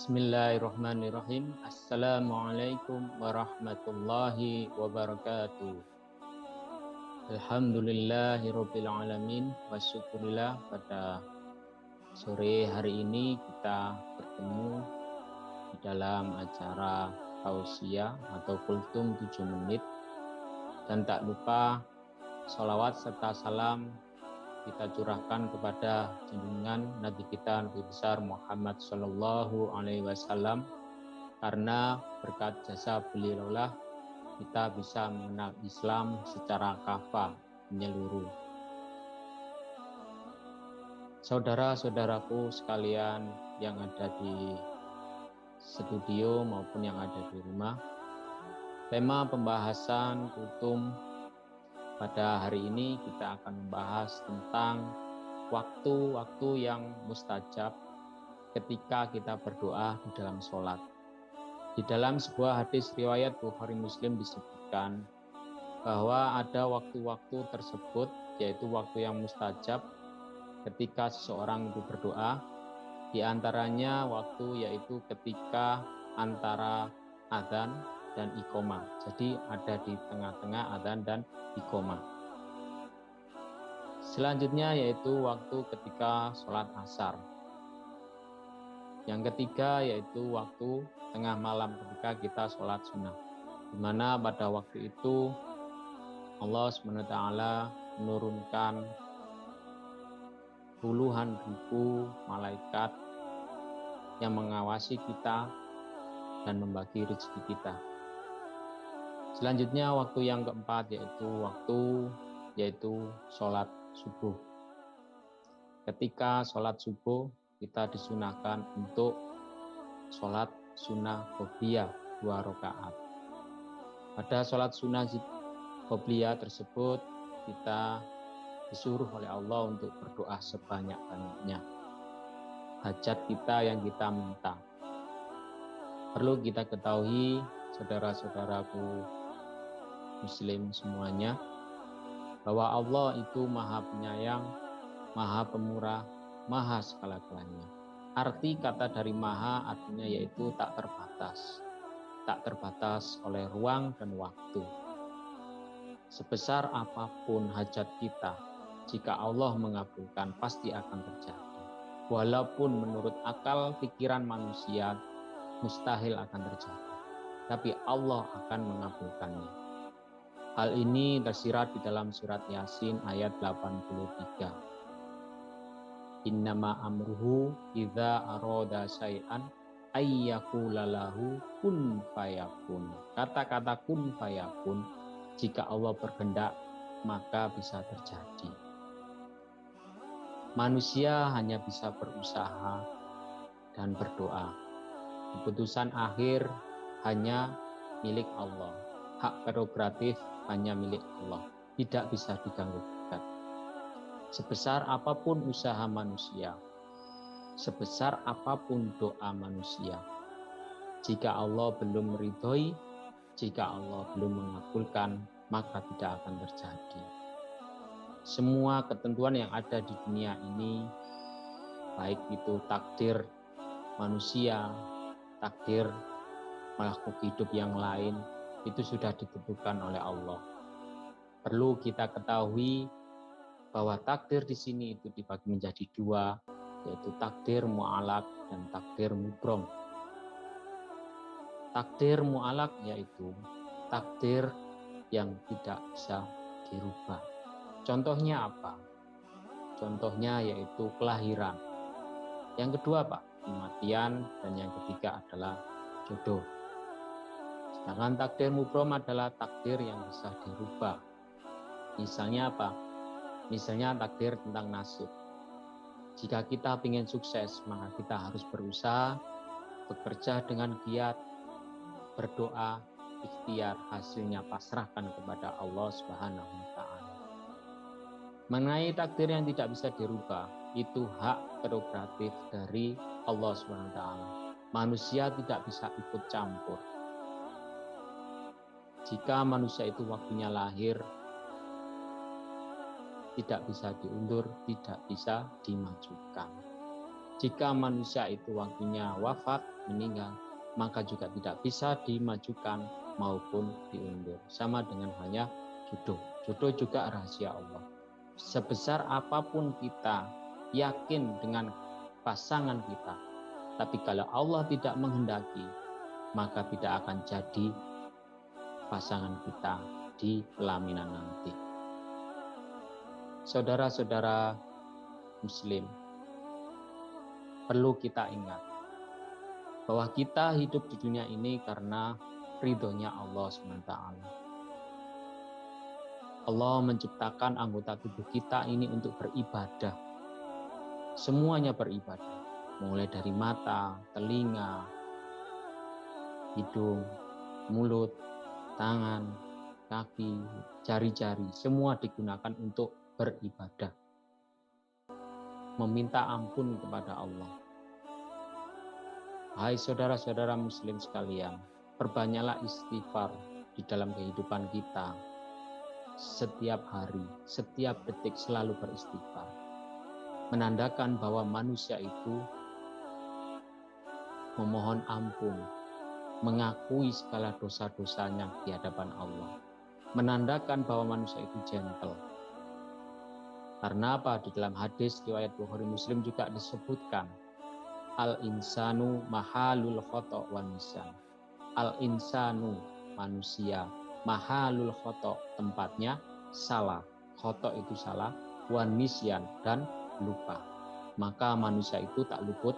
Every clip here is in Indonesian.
Bismillahirrahmanirrahim. Assalamualaikum warahmatullahi wabarakatuh. Alhamdulillahirabbil alamin wa syukurillah, pada sore hari ini kita bertemu di dalam acara tausiah atau kultum 7 menit, dan tak lupa sholawat serta salam kita curahkan kepada junjungan Nabi kita Nabi besar Muhammad Shallallahu Alaihi Wasallam, karena berkat jasa beliaulah kita bisa mengenal Islam secara kafah menyeluruh. Saudara-saudaraku sekalian yang ada di studio maupun yang ada di rumah, tema pembahasan kultum pada hari ini kita akan membahas tentang waktu-waktu yang mustajab ketika kita berdoa di dalam sholat. Di dalam sebuah hadis riwayat Bukhari Muslim disebutkan bahwa ada waktu-waktu tersebut, yaitu waktu yang mustajab ketika seseorang itu berdoa. Di antaranya waktu yaitu ketika antara adzan dan iqomah. Jadi ada di tengah-tengah adzan dan iqomah. Selanjutnya yaitu waktu ketika sholat asar. Yang ketiga yaitu waktu tengah malam ketika kita sholat sunnah, di mana pada waktu itu Allah SWT menurunkan puluhan ribu malaikat yang mengawasi kita dan membagi rezeki kita. Selanjutnya waktu yang keempat yaitu sholat subuh. Ketika sholat subuh kita disunahkan untuk sholat sunnah qobliyah 2 rakaat. Pada sholat sunnah qobliyah tersebut kita disuruh oleh Allah untuk berdoa sebanyak-banyaknya hajat kita yang kita minta. Perlu kita ketahui, saudara-saudaraku muslim semuanya, bahwa Allah itu maha penyayang, maha pemurah, maha segala-galanya. Arti kata dari maha artinya yaitu tak terbatas. Tak terbatas oleh ruang dan waktu. Sebesar apapun hajat kita, jika Allah mengabulkan pasti akan terjadi. Walaupun menurut akal pikiran manusia mustahil akan terjadi, tapi Allah akan mengabulkannya. Hal ini tersirat di dalam surat Yasin ayat 83. Innama amruhu idza arada syai'an ayyaqula lahu kun fayakun. Kata-kata kun fayakun, jika Allah berkehendak maka bisa terjadi. Manusia hanya bisa berusaha dan berdoa. Keputusan akhir hanya milik Allah. Hak prerogatif hanya milik Allah. Tidak bisa diganggu-gugat. Sebesar apapun usaha manusia, sebesar apapun doa manusia, jika Allah belum meridhoi, jika Allah belum mengabulkan, maka tidak akan terjadi. Semua ketentuan yang ada di dunia ini, baik itu takdir manusia, takdir makhluk hidup yang lain, itu sudah ditentukan oleh Allah. Perlu kita ketahui bahwa takdir di sini itu dibagi menjadi 2, yaitu takdir mu'alaq dan takdir mubrom. Takdir mu'alaq yaitu takdir yang tidak bisa dirubah. Contohnya apa? Contohnya yaitu kelahiran. Yang kedua kematian, dan yang ketiga adalah jodoh. Sedangkan takdir mubrom adalah takdir yang bisa dirubah. Misalnya apa? Misalnya takdir tentang nasib. Jika kita ingin sukses, maka kita harus berusaha, bekerja dengan giat, berdoa, ikhtiar, hasilnya pasrahkan kepada Allah Subhanahu wa Ta'ala. Mengenai takdir yang tidak bisa dirubah, itu hak prerogatif dari Allah Subhanahu wa Ta'ala. Manusia tidak bisa ikut campur. Jika manusia itu waktunya lahir, tidak bisa diundur, tidak bisa dimajukan. Jika manusia itu waktunya wafat, meninggal, maka juga tidak bisa dimajukan maupun diundur. Sama dengan halnya jodoh. Jodoh juga rahasia Allah. Sebesar apapun kita yakin dengan pasangan kita, tapi kalau Allah tidak menghendaki, maka tidak akan jadi pasangan kita di pelaminan nanti. Saudara-saudara Muslim, perlu kita ingat bahwa kita hidup di dunia ini karena ridhonya Allah SWT. Allah menciptakan anggota tubuh kita ini untuk beribadah. Semuanya beribadah. Mulai dari mata, telinga, hidung, mulut, tangan, kaki, jari-jari. Semua digunakan untuk beribadah. Meminta ampun kepada Allah. Hai saudara-saudara Muslim sekalian, perbanyaklah istighfar di dalam kehidupan kita. Setiap hari, setiap detik selalu beristighfar. Menandakan bahwa manusia itu memohon ampun, mengakui segala dosa-dosanya di hadapan Allah. Menandakan bahwa manusia itu gentle. Karena apa? Di dalam hadis riwayat Bukhari Muslim juga disebutkan, al-insanu mahalul khoto' wan nisan. Al-insanu, manusia, mahalul khoto', tempatnya salah. Khoto' itu salah, wan nisyan, dan lupa. Maka manusia itu tak luput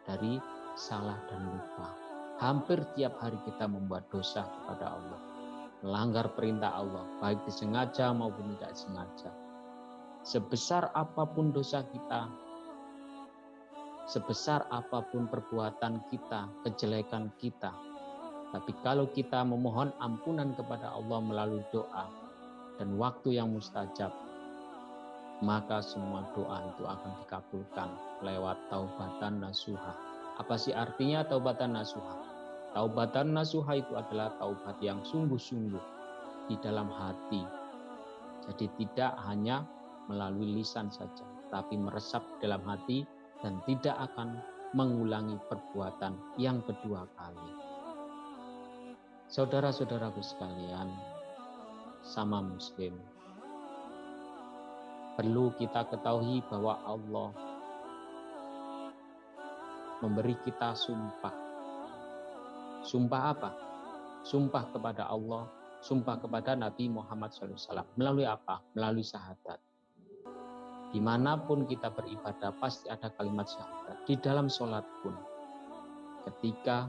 dari salah dan lupa. Hampir tiap hari kita membuat dosa kepada Allah, melanggar perintah Allah, baik disengaja maupun tidak sengaja. Sebesar apapun dosa kita, sebesar apapun perbuatan kita, kejelekan kita, tapi kalau kita memohon ampunan kepada Allah melalui doa dan waktu yang mustajab, maka semua doa itu akan dikabulkan lewat taubatan nasuha. Apa sih artinya taubatan nasuha? Taubatan nasuha itu adalah taubat yang sungguh-sungguh di dalam hati. Jadi tidak hanya melalui lisan saja, tapi meresap dalam hati dan tidak akan mengulangi perbuatan yang kedua kali. Saudara-saudaraku sekalian, sama Muslim, perlu kita ketahui bahwa Allah memberi kita sumpah. Sumpah apa? Sumpah kepada Allah, sumpah kepada Nabi Muhammad SAW. Melalui apa? Melalui syahadat. Dimanapun kita beribadah pasti ada kalimat syahadat. Di dalam sholat pun, ketika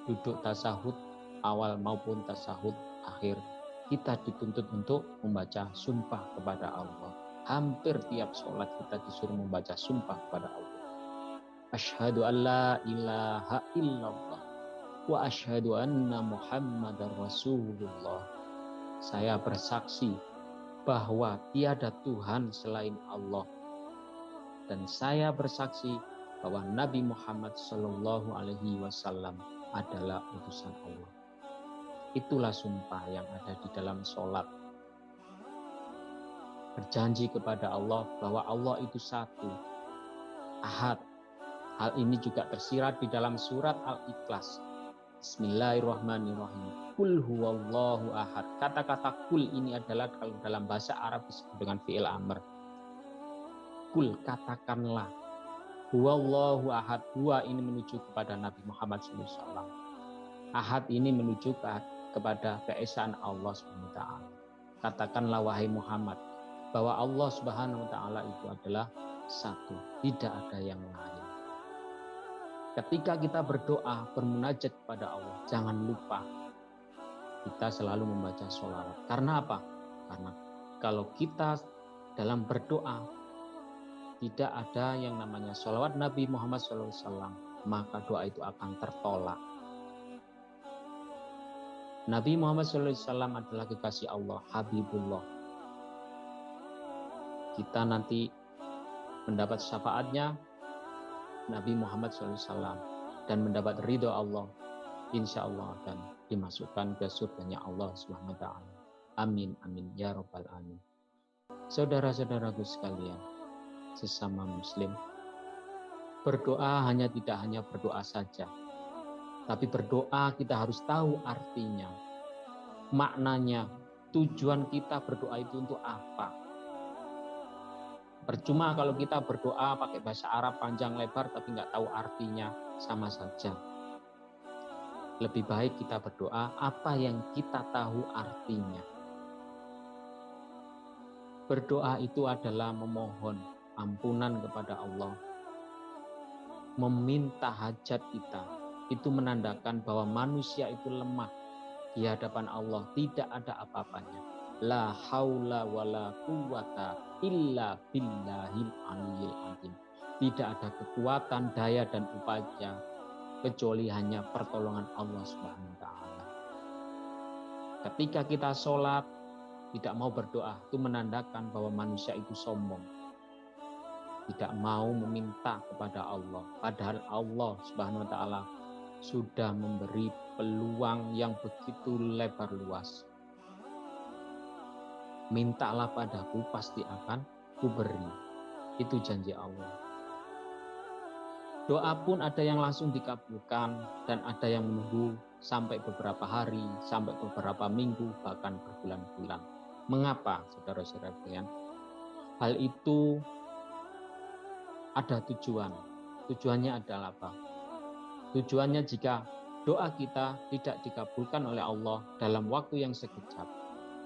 duduk tasahud awal maupun tasahud akhir, kita dituntut untuk membaca sumpah kepada Allah. Hampir tiap sholat kita disuruh membaca sumpah kepada Allah. Asyhadu an la ilaha illallah wa asyhadu anna Muhammadar Rasulullah. Saya bersaksi bahwa tiada Tuhan selain Allah, dan saya bersaksi bahwa Nabi Muhammad Shallallahu Alaihi Wasallam adalah utusan Allah. Itulah sumpah yang ada di dalam sholat. Berjanji kepada Allah bahwa Allah itu satu, ahad. Hal ini juga tersirat di dalam surat Al-Ikhlas. Bismillahirrahmanirrahim. Kul huwallahu ahad. Kata-kata kul ini adalah kalau dalam bahasa Arab disebut dengan fi'il amr. Kul, katakanlah. Huwallahu ahad. Huwa ini menuju kepada Nabi Muhammad SAW. Ahad ini menuju kepada keesaan Allah SWT. Katakanlah wahai Muhammad bahwa Allah Subhanahu wa taala itu adalah satu, tidak ada yang lain. Ketika kita berdoa, bermunajat kepada Allah, jangan lupa kita selalu membaca sholawat. Karena apa? Karena kalau kita dalam berdoa tidak ada yang namanya sholawat Nabi Muhammad SAW, maka doa itu akan tertolak. Nabi Muhammad SAW adalah kekasih Allah, Habibullah. Kita nanti mendapat syafaatnya Nabi Muhammad SAW dan mendapat ridho Allah, insya Allah akan dimasukkan ke surganya Allah Subhanahu wa taala. Amin amin ya rabbal alamin. Saudara-saudaraku sekalian, sesama Muslim, Berdoa tidak hanya berdoa saja, tapi berdoa kita harus tahu artinya, maknanya, tujuan kita berdoa itu untuk apa. Percuma kalau kita berdoa pakai bahasa Arab panjang lebar tapi nggak tahu artinya, sama saja. Lebih baik kita berdoa apa yang kita tahu artinya. Berdoa itu adalah memohon ampunan kepada Allah, meminta hajat kita. Itu menandakan bahwa manusia itu lemah di hadapan Allah, tidak ada apa-apanya. La haula wala quwata illa billahil aliyil azim. Tidak ada kekuatan, daya dan upaya kecuali hanya pertolongan Allah Subhanahu wa taala. Ketika kita sholat tidak mau berdoa, itu menandakan bahwa manusia itu sombong, tidak mau meminta kepada Allah, padahal Allah Subhanahu wa taala sudah memberi peluang yang begitu lebar luas. Mintalah padaku, pasti akan kuberi. Itu janji Allah. Doa pun ada yang langsung dikabulkan dan ada yang menunggu sampai beberapa hari, sampai beberapa minggu, bahkan berbulan-bulan. Mengapa, saudara-saudara sekalian? Hal itu ada tujuan. Tujuannya adalah apa? Tujuannya jika doa kita tidak dikabulkan oleh Allah dalam waktu yang sekejap,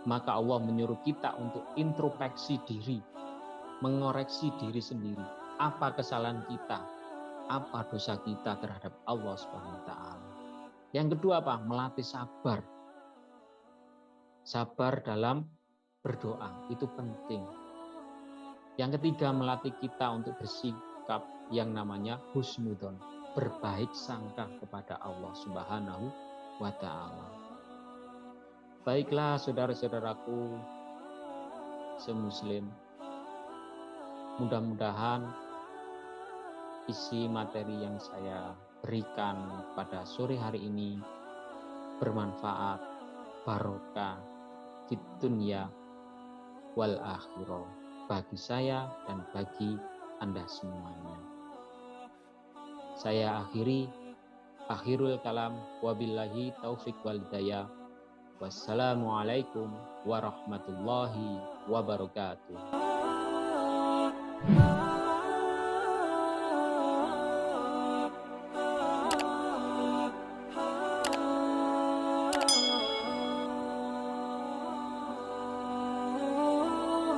maka Allah menyuruh kita untuk introspeksi diri, mengoreksi diri sendiri. Apa kesalahan kita? Apa dosa kita terhadap Allah Subhanahu wa taala? Yang kedua apa? Melatih sabar. Sabar dalam berdoa itu penting. Yang ketiga, melatih kita untuk bersikap yang namanya husnudzon, berbaik sangka kepada Allah Subhanahu wa taala. Baiklah saudara-saudaraku semuslim, mudah-mudahan isi materi yang saya berikan pada sore hari ini bermanfaat, barokah fid dunya wal akhirah bagi saya dan bagi Anda semuanya. Saya akhirul kalam, wabillahi taufik wal hidayah. Wassalamualaikum warahmatullahi wabarakatuh.